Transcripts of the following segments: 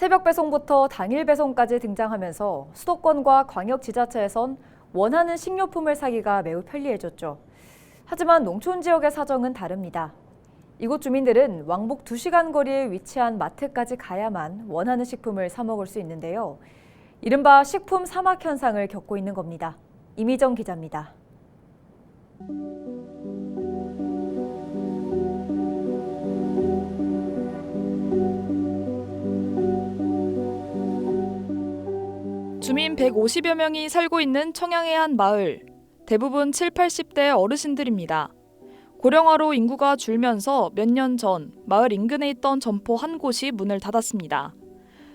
새벽 배송부터 당일 배송까지 등장하면서 수도권과 광역지자체에선 원하는 식료품을 사기가 매우 편리해졌죠. 하지만 농촌 지역의 사정은 다릅니다. 이곳 주민들은 왕복 2시간 거리에 위치한 마트까지 가야만 원하는 식품을 사 먹을 수 있는데요. 이른바 식품 사막 현상을 겪고 있는 겁니다. 이미정 기자입니다. 주민 150여 명이 살고 있는 청양의 한 마을. 대부분 7, 80대 어르신들입니다. 고령화로 인구가 줄면서 몇 년 전 마을 인근에 있던 점포 한 곳이 문을 닫았습니다.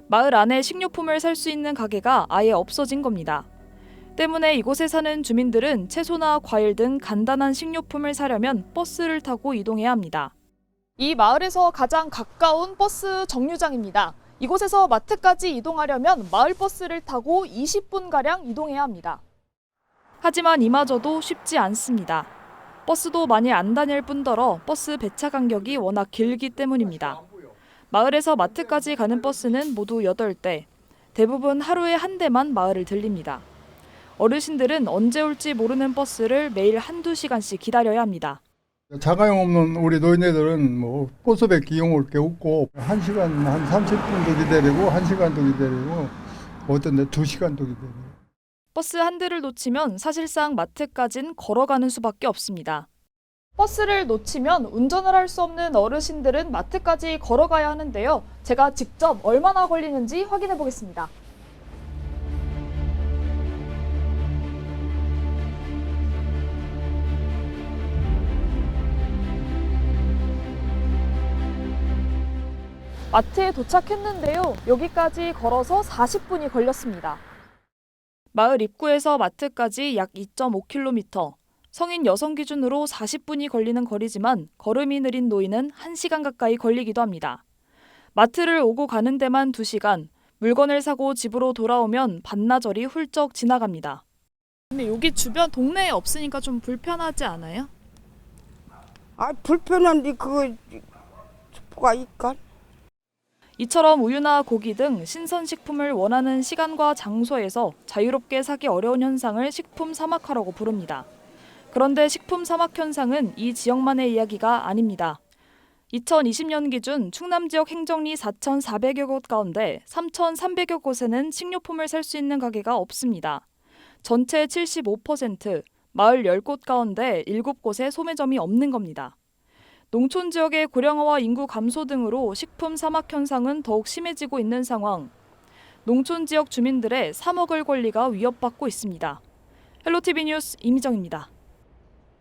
마을 안에 식료품을 살 수 있는 가게가 아예 없어진 겁니다. 때문에 이곳에 사는 주민들은 채소나 과일 등 간단한 식료품을 사려면 버스를 타고 이동해야 합니다. 이 마을에서 가장 가까운 버스 정류장입니다. 이곳에서 마트까지 이동하려면 마을버스를 타고 20분가량 이동해야 합니다. 하지만 이마저도 쉽지 않습니다. 버스도 많이 안 다닐 뿐더러 버스 배차 간격이 워낙 길기 때문입니다. 마을에서 마트까지 가는 버스는 모두 8대, 대부분 하루에 한 대만 마을을 들립니다. 어르신들은 언제 올지 모르는 버스를 매일 한두 시간씩 기다려야 합니다. 자가용 없는 우리 노인네들은 뭐 버스밖에 이용할 게 없고 1시간 한 30분도 기다리고 1시간도 기다리고 어떤 데 2시간도 기다리고. 버스 한 대를 놓치면 사실상 마트까진 걸어가는 수밖에 없습니다. 버스를 놓치면 운전을 할 수 없는 어르신들은 마트까지 걸어가야 하는데요. 제가 직접 얼마나 걸리는지 확인해 보겠습니다. 마트에 도착했는데요. 여기까지 걸어서 40분이 걸렸습니다. 마을 입구에서 마트까지 약 2.5km, 성인 여성 기준으로 40분이 걸리는 거리지만 걸음이 느린 노인은 1시간 가까이 걸리기도 합니다. 마트를 오고 가는 데만 2시간, 물건을 사고 집으로 돌아오면 반나절이 훌쩍 지나갑니다. 근데 여기 주변 동네에 없으니까 좀 불편하지 않아요? 불편한데 그거 뭐가 있까? 이처럼 우유나 고기 등 신선식품을 원하는 시간과 장소에서 자유롭게 사기 어려운 현상을 식품 사막화라고 부릅니다. 그런데 식품 사막 현상은 이 지역만의 이야기가 아닙니다. 2020년 기준 충남 지역 행정리 4,400여 곳 가운데 3,300여 곳에는 식료품을 살 수 있는 가게가 없습니다. 전체 75%, 마을 10곳 가운데 7곳에 소매점이 없는 겁니다. 농촌 지역의 고령화와 인구 감소 등으로 식품 사막 현상은 더욱 심해지고 있는 상황. 농촌 지역 주민들의 사 먹을 권리가 위협받고 있습니다. 헬로티비 뉴스 이미정입니다.